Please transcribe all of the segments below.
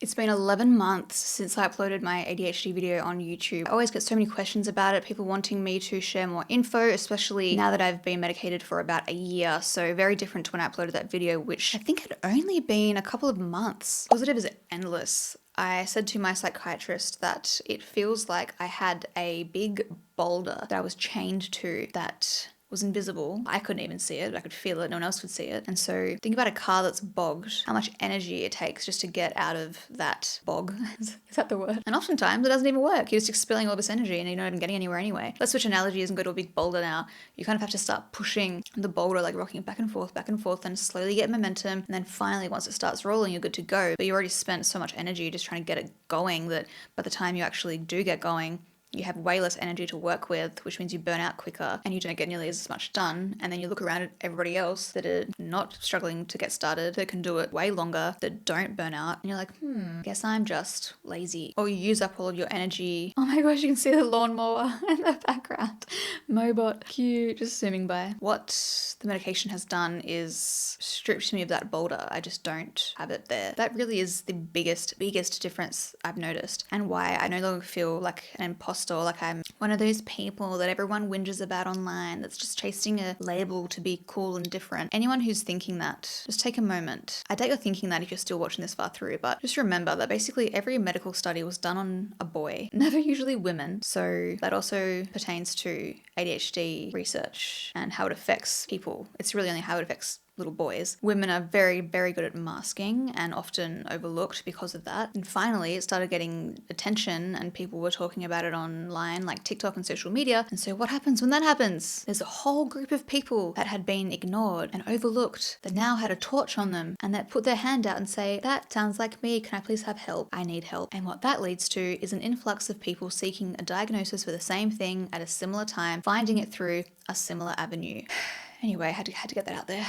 It's been 11 months since I uploaded my ADHD video on YouTube. I always get so many questions about it, people wanting me to share more info, especially now that I've been medicated for about a year. So very different to when I uploaded that video, which I think had only been a couple of months. Positive is endless. I said to my psychiatrist that it feels like I had a big boulder that I was chained to that was invisible. I couldn't even see it, but I could feel it, no one else could see it. And so think about a car that's bogged, how much energy it takes just to get out of that bog. Is that the word? And oftentimes it doesn't even work. You're just expelling all this energy and you're not even getting anywhere anyway. Let's switch analogies and go to a big boulder now. You kind of have to start pushing the boulder, like rocking it back and forth, and slowly get momentum. And then finally, once it starts rolling, you're good to go. But you already spent so much energy just trying to get it going that by the time you actually do get going, you have way less energy to work with, which means you burn out quicker and you don't get nearly as much done. And then you look around at everybody else that are not struggling to get started, that can do it way longer, that don't burn out. And you're like, guess I'm just lazy. Or you use up all of your energy. Oh my gosh, you can see the lawnmower in the background. Mobot, cute, just zooming by. What the medication has done is stripped me of that boulder. I just don't have it there. That really is the biggest difference I've noticed, and why I no longer feel like an imposter, like I'm one of those people that everyone whinges about online that's just chasing a label to be cool and different. Anyone who's thinking that, just take a moment. I doubt you're thinking that if you're still watching this far through, but just remember that basically every medical study was done on a boy, never usually women. So that also pertains to ADHD research and how it affects people. It's really only how it affects little boys. Women are very, very good at masking and often overlooked because of that. And finally, it started getting attention and people were talking about it online, like TikTok and social media. And so what happens when that happens? There's a whole group of people that had been ignored and overlooked that now had a torch on them and that put their hand out and say, that sounds like me, can I please have help? I need help. And what that leads to is an influx of people seeking a diagnosis for the same thing at a similar time, finding it through a similar avenue. Anyway, I had to get that out there.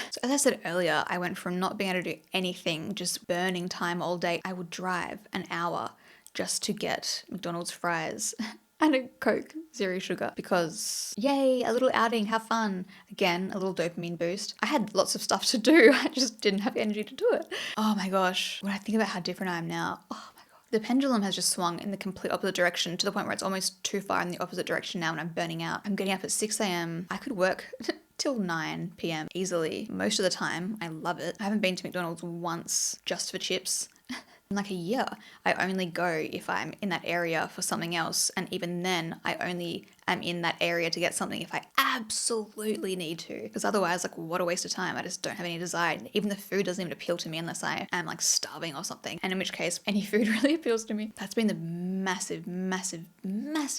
So as I said earlier, I went from not being able to do anything, just burning time all day. I would drive an hour just to get McDonald's fries and a Coke, 0 sugar, because yay, a little outing, have fun. Again, a little dopamine boost. I had lots of stuff to do. I just didn't have the energy to do it. Oh my gosh. When I think about how different I am now, the pendulum has just swung in the complete opposite direction to the point where it's almost too far in the opposite direction now and I'm burning out. I'm getting up at 6 a.m. I could work till 9 p.m. easily. Most of the time, I love it. I haven't been to McDonald's once just for chips in like a year. I only go if I'm in that area for something else. And even then, I only am in that area to get something if I absolutely need to. Because otherwise, like, what a waste of time. I just don't have any desire. Even the food doesn't even appeal to me unless I am like starving or something. And in which case, any food really appeals to me. That's been the massive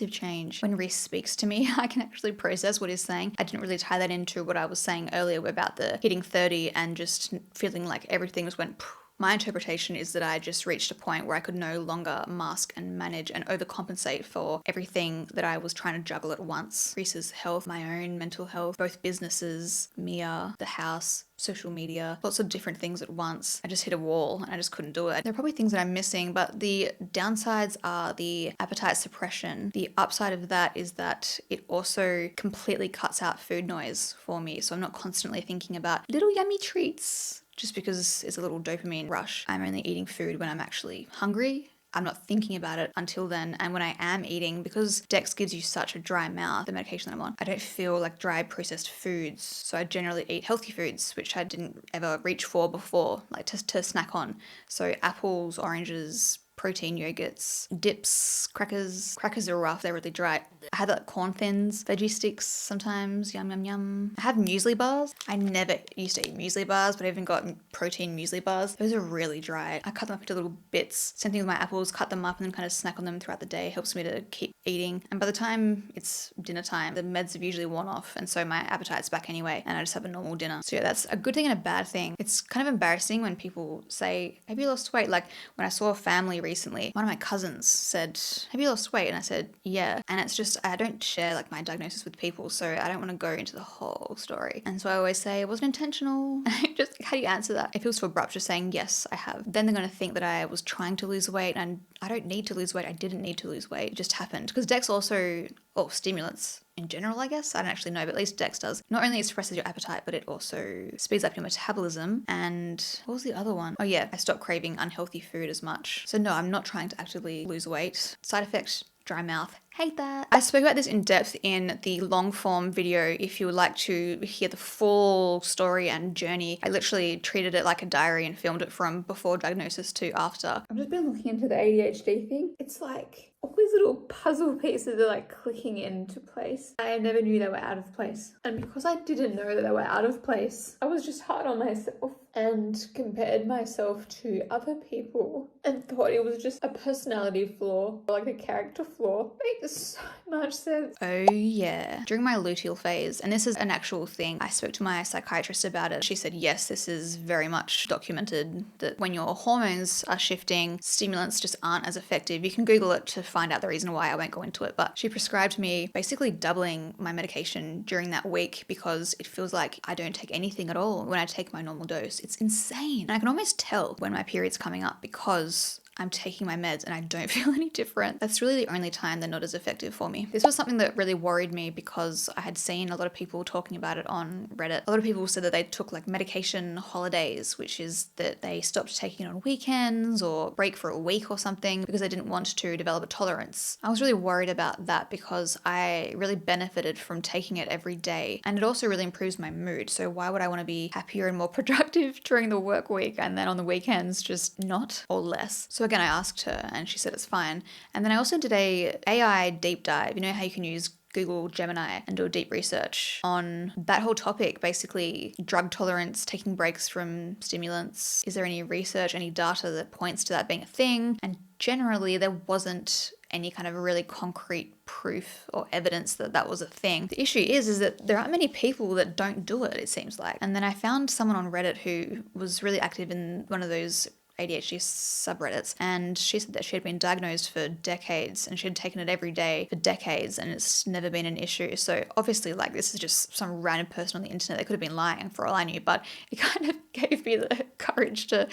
change. When Reese speaks to me, I can actually process what he's saying. I didn't really tie that into what I was saying earlier about the hitting 30 and just feeling like everything just went poof. My interpretation is that I just reached a point where I could no longer mask and manage and overcompensate for everything that I was trying to juggle at once. Reese's health, my own mental health, both businesses, Mia, the house, social media, lots of different things at once. I just hit a wall and I just couldn't do it. There are probably things that I'm missing, but the downsides are the appetite suppression. The upside of that is that it also completely cuts out food noise for me. So I'm not constantly thinking about little yummy treats just because it's a little dopamine rush. I'm only eating food when I'm actually hungry. I'm not thinking about it until then. And when I am eating, because Dex gives you such a dry mouth, the medication that I'm on, I don't feel like dry processed foods. So I generally eat healthy foods, which I didn't ever reach for before, like to snack on. So apples, oranges, protein yogurts, dips, crackers. Crackers are rough, they're really dry. I have like corn thins, veggie sticks sometimes, yum yum yum. I have muesli bars. I never used to eat muesli bars, but I even got protein muesli bars. Those are really dry. I cut them up into little bits. Same thing with my apples, cut them up and then kind of snack on them throughout the day. Helps me to keep eating. And by the time it's dinner time, the meds have usually worn off and so my appetite's back anyway and I just have a normal dinner. So yeah, that's a good thing and a bad thing. It's kind of embarrassing when people say, have you lost weight? Like when I saw a family recently, one of my cousins said, have you lost weight? And I said, yeah. And it's just, I don't share like my diagnosis with people, so I don't want to go into the whole story. And so I always say it wasn't intentional. Just how do you answer that? It feels too abrupt just saying, yes, I have. Then they're going to think that I was trying to lose weight and I don't need to lose weight. I didn't need to lose weight. It just happened. Because Dex also or stimulants in general, I guess. I don't actually know, but at least Dex does. Not only it suppresses your appetite, but it also speeds up your metabolism. And what was the other one? Oh yeah, I stopped craving unhealthy food as much. So no, I'm not trying to actively lose weight. Side effect, dry mouth. Hate that. I spoke about this in depth in the long form video. If you would like to hear the full story and journey, I literally treated it like a diary and filmed it from before diagnosis to after. I've just been looking into the ADHD thing. It's like all these little puzzle pieces are like clicking into place. I never knew they were out of place. And because I didn't know that they were out of place, I was just hard on myself and compared myself to other people and thought it was just a personality flaw, like a character flaw. Makes so much sense. Oh yeah. During my luteal phase, and this is an actual thing, I spoke to my psychiatrist about it. She said, yes, this is very much documented that when your hormones are shifting, stimulants just aren't as effective. You can Google it to find out the reason why. I won't go into it, but she prescribed me basically doubling my medication during that week because it feels like I don't take anything at all when I take my normal dose. It's insane. And I can almost tell when my period's coming up because I'm taking my meds and I don't feel any different. That's really the only time they're not as effective for me. This was something that really worried me because I had seen a lot of people talking about it on Reddit. A lot of people said that they took like medication holidays, which is that they stopped taking it on weekends or break for a week or something because they didn't want to develop a tolerance. I was really worried about that because I really benefited from taking it every day and it also really improves my mood. So why would I want to be happier and more productive during the work week and then on the weekends just not or less? So again, I asked her and she said it's fine. And then I also did a AI deep dive. You know how you can use Google Gemini and do a deep research on that whole topic, basically drug tolerance, taking breaks from stimulants. Is there any research, any data that points to that being a thing? And generally there wasn't any kind of really concrete proof or evidence that that was a thing. The issue is that there aren't many people that don't do it, it seems like. And then I found someone on Reddit who was really active in one of those ADHD subreddits, and she said that she had been diagnosed for decades and she had taken it every day for decades and it's never been an issue. So obviously like this is just some random person on the internet. They could have been lying for all I knew, but it kind of gave me the courage to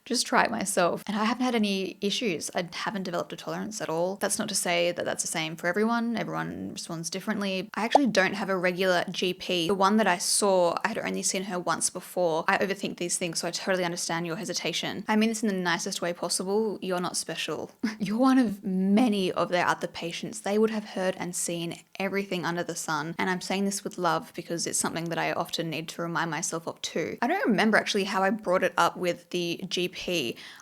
just try it myself. And I haven't had any issues. I haven't developed a tolerance at all. That's not to say that that's the same for everyone. Everyone responds differently. I actually don't have a regular GP. The one that I saw, I had only seen her once before. I overthink these things, so I totally understand your hesitation. I mean this in the nicest way possible. You're not special. You're one of many of their other patients. They would have heard and seen everything under the sun. And I'm saying this with love because it's something that I often need to remind myself of too. I don't remember actually how I brought it up with the GP.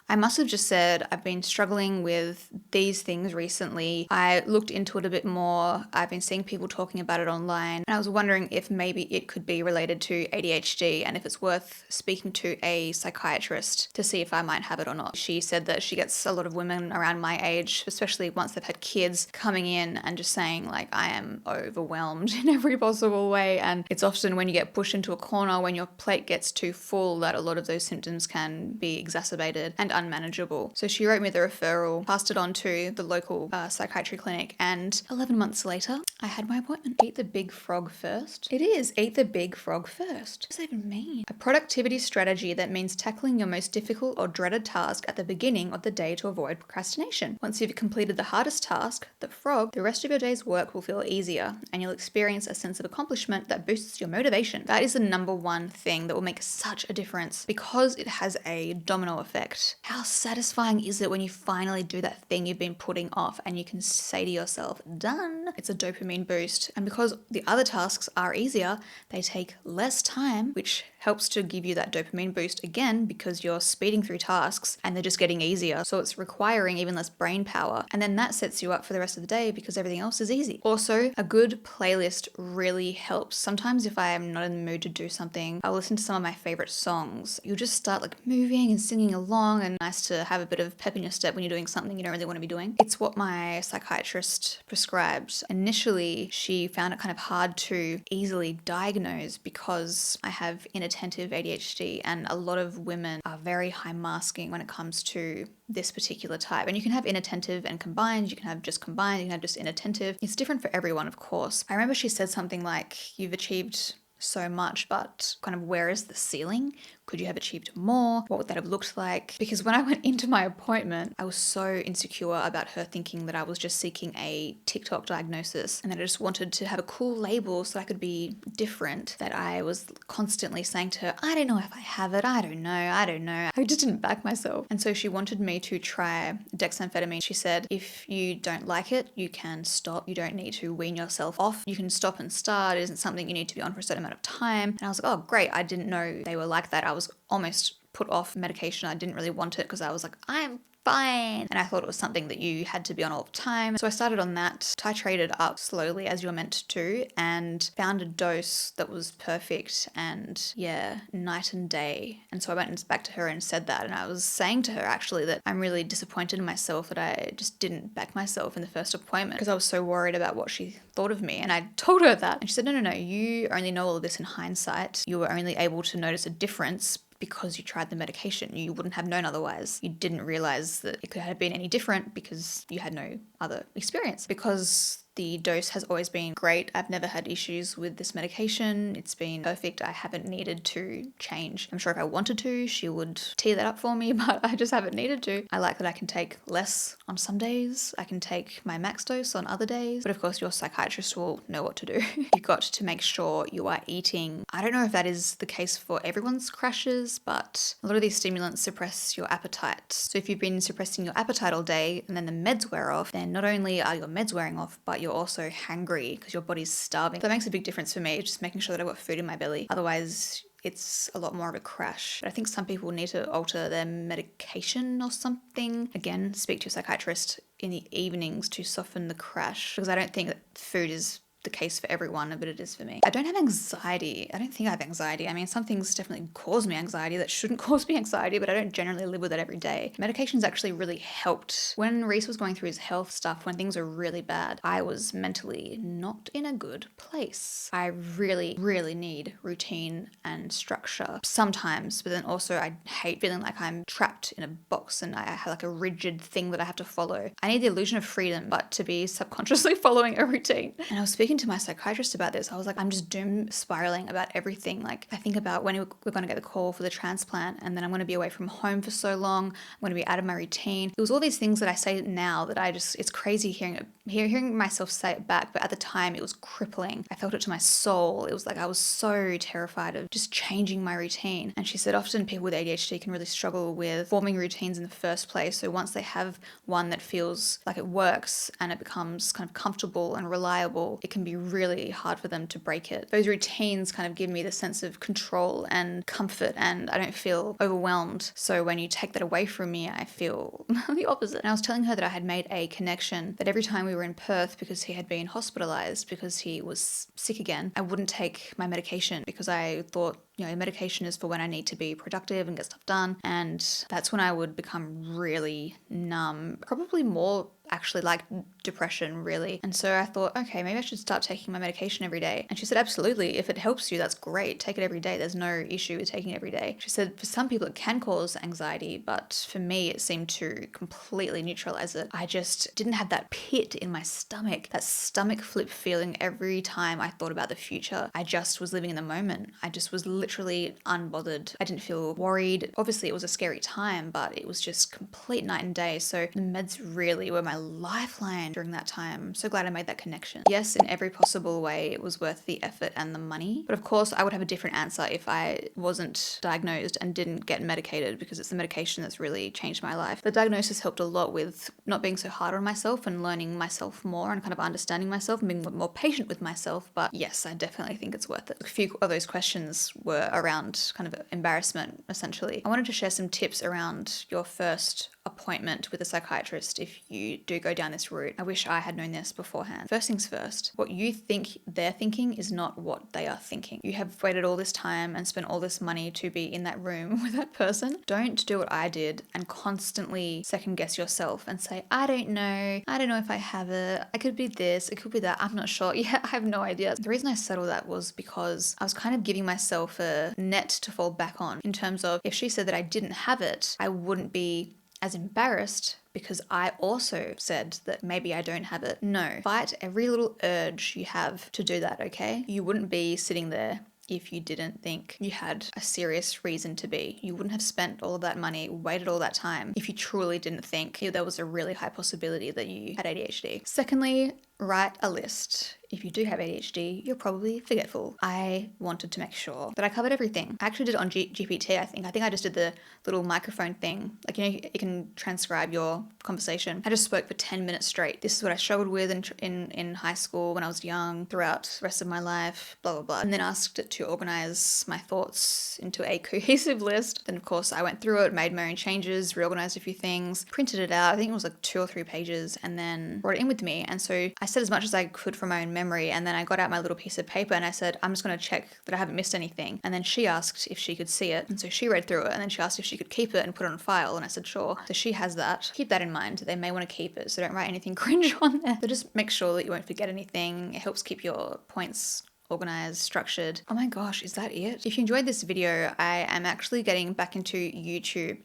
I must have just said, I've been struggling with these things recently. I looked into it a bit more. I've been seeing people talking about it online. And I was wondering if maybe it could be related to ADHD and if it's worth speaking to a psychiatrist to see if I might have it or not. She said that she gets a lot of women around my age, especially once they've had kids, coming in and just saying like, I am overwhelmed in every possible way. And it's often when you get pushed into a corner, when your plate gets too full, that a lot of those symptoms can be exacerbated and unmanageable. So she wrote me the referral, passed it on to the local psychiatry clinic, and 11 months later, I had my appointment. Eat the big frog first. It is, eat the big frog first. What does that even mean? A productivity strategy that means tackling your most difficult or dreaded task at the beginning of the day to avoid procrastination. Once you've completed the hardest task, the frog, the rest of your day's work will feel easier and you'll experience a sense of accomplishment that boosts your motivation. That is the number one thing that will make such a difference because it has a domino effect. How satisfying is it when you finally do that thing you've been putting off and you can say to yourself, done? It's a dopamine boost. And because the other tasks are easier, they take less time, which helps to give you that dopamine boost again because you're speeding through tasks and they're just getting easier. So it's requiring even less brain power. And then that sets you up for the rest of the day because everything else is easy. Also, a good playlist really helps. Sometimes if I am not in the mood to do something, I'll listen to some of my favorite songs. You'll just start like moving and singing along, and nice to have a bit of pep in your step when you're doing something you don't really want to be doing. It's what my psychiatrist prescribed. Initially, she found it kind of hard to easily diagnose because I have inattentive ADHD and a lot of women are very high masking when it comes to this particular type. And you can have inattentive and combined, you can have just combined, you can have just inattentive. It's different for everyone, of course. I remember she said something like, you've achieved so much, but kind of where is the ceiling? Could you have achieved more? What would that have looked like? Because when I went into my appointment, I was so insecure about her thinking that I was just seeking a TikTok diagnosis and that I just wanted to have a cool label so I could be different, that I was constantly saying to her, I don't know if I have it, I don't know. I just didn't back myself. And so she wanted me to try dexamphetamine. She said, if you don't like it, you can stop. You don't need to wean yourself off. You can stop and start. It isn't something you need to be on for a certain amount of time. And I was like, oh, great. I didn't know they were like that. I was almost put off medication. I didn't really want it because I was like, I'm fine. And I thought it was something that you had to be on all the time. So I started on that, titrated up slowly as you're meant to, and found a dose that was perfect and yeah, night and day. And so I went back to her and said that. And I was saying to her actually that I'm really disappointed in myself that I just didn't back myself in the first appointment because I was so worried about what she thought of me. And I told her that. And she said, no, you only know all of this in hindsight. You were only able to notice a difference because you tried the medication. You wouldn't have known otherwise. You didn't realize that it could have been any different because you had no other experience. Because the dose has always been great. I've never had issues with this medication. It's been perfect. I haven't needed to change. I'm sure if I wanted to, she would tee that up for me, but I just haven't needed to. I like that I can take less on some days. I can take my max dose on other days. But of course, your psychiatrist will know what to do. You've got to make sure you are eating. I don't know if that is the case for everyone's crashes, but a lot of these stimulants suppress your appetite. So if you've been suppressing your appetite all day and then the meds wear off, then not only are your meds wearing off, but you're also hungry because your body's starving. So that makes a big difference for me, just making sure that I've got food in my belly. Otherwise, it's a lot more of a crash. But I think some people need to alter their medication or something. Again, speak to a psychiatrist in the evenings to soften the crash, because I don't think that food is the case for everyone, but it is for me. I don't have anxiety. I don't think I have anxiety. I mean, some things definitely cause me anxiety that shouldn't cause me anxiety, but I don't generally live with it every day. Medication's actually really helped. When Reese was going through his health stuff, when things were really bad, I was mentally not in a good place. I really, really need routine and structure sometimes, but then also I hate feeling like I'm trapped in a box and I have like a rigid thing that I have to follow. I need the illusion of freedom, but to be subconsciously following a routine. And I was speaking to my psychiatrist about this. I was like, I'm just doom spiraling about everything. Like, I think about when we're going to get the call for the transplant, and then I'm going to be away from home for so long. I'm going to be out of my routine. It was all these things that I say now that it's crazy hearing myself say it back. But at the time, it was crippling. I felt it to my soul. It was like I was so terrified of just changing my routine. And she said often people with ADHD can really struggle with forming routines in the first place. So once they have one that feels like it works and it becomes kind of comfortable and reliable, it can be really hard for them to break it. Those routines kind of give me the sense of control and comfort, and I don't feel overwhelmed. So when you take that away from me, I feel the opposite. And I was telling her that I had made a connection that every time we were in Perth, because he had been hospitalized because he was sick again, I wouldn't take my medication because I thought, medication is for when I need to be productive and get stuff done. And that's when I would become really numb, probably more actually like depression, really. And so I thought, okay, maybe I should start taking my medication every day. And she said, absolutely, if it helps you, that's great. Take it every day. There's no issue with taking it every day. She said, for some people it can cause anxiety, but for me it seemed to completely neutralize it. I just didn't have that pit in my stomach, that stomach flip feeling every time I thought about the future. I just was living in the moment. I just was literally unbothered. I didn't feel worried. Obviously it was a scary time, but it was just complete night and day. So the meds really were my lifeline during that time. I'm so glad I made that connection. Yes, in every possible way, it was worth the effort and the money. But of course, I would have a different answer if I wasn't diagnosed and didn't get medicated, because it's the medication that's really changed my life. The diagnosis helped a lot with not being so hard on myself and learning myself more and kind of understanding myself and being more patient with myself. But yes, I definitely think it's worth it. A few of those questions were around kind of embarrassment, essentially. I wanted to share some tips around your first appointment with a psychiatrist if you do go down this route. I wish I had known this beforehand. First things first, what you think they're thinking is not what they are thinking. You have waited all this time and spent all this money to be in that room with that person. Don't do what I did and constantly second guess yourself and say, I don't know if I have it. I could be this, it could be that, I'm not sure. Yeah, I have no idea. The reason I said all that was because I was kind of giving myself a net to fall back on, in terms of if she said that I didn't have it, I wouldn't be as embarrassed because I also said that maybe I don't have it. No, fight every little urge you have to do that, okay? You wouldn't be sitting there if you didn't think you had a serious reason to be. You wouldn't have spent all of that money, waited all that time, if you truly didn't think there was a really high possibility that you had ADHD. Secondly, write a list. If you do have ADHD, you're probably forgetful. I wanted to make sure that I covered everything. I actually did it on GPT, I think. I think I just did the little microphone thing. Like, you know, it can transcribe your conversation. I just spoke for 10 minutes straight. This is what I struggled with in high school when I was young, throughout the rest of my life, blah, blah, blah. And then asked it to organize my thoughts into a cohesive list. Then, of course, I went through it, made my own changes, reorganized a few things, printed it out. I think it was like 2 or 3 pages, and then brought it in with me. And so I said as much as I could from my own memory, and then I got out my little piece of paper and I said, I'm just going to check that I haven't missed anything. And then she asked if she could see it, and so she read through it, and then she asked if she could keep it and put it on file, and I said sure. So she has that. Keep that in mind. They may want to keep it, so don't write anything cringe on there. But just make sure that you won't forget anything. It helps keep your points organized, structured. Oh my gosh, is that it? If you enjoyed this video, I am actually getting back into YouTube.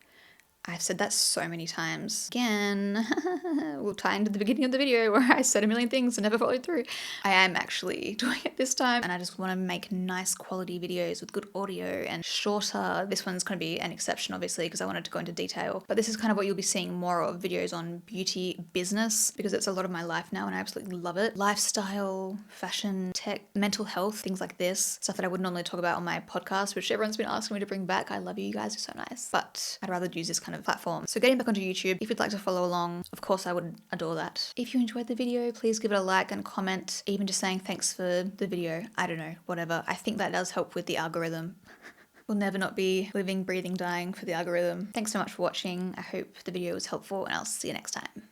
I've said that so many times. Again, we'll tie into the beginning of the video where I said a million things and never followed through. I am actually doing it this time, and I just want to make nice quality videos with good audio and shorter. This one's going to be an exception, obviously, because I wanted to go into detail. But this is kind of what you'll be seeing more of, videos on beauty, business, because it's a lot of my life now and I absolutely love it. Lifestyle, fashion, tech, mental health, things like this. Stuff that I would normally talk about on my podcast, which everyone's been asking me to bring back. I love you guys, you're so nice. But I'd rather use this kind of platform. So getting back onto YouTube, if you'd like to follow along, of course I would adore that. If you enjoyed the video, please give it a like and comment, even just saying thanks for the video. I don't know, whatever. I think that does help with the algorithm. We'll never not be living, breathing, dying for the algorithm. Thanks so much for watching. I hope the video was helpful, and I'll see you next time.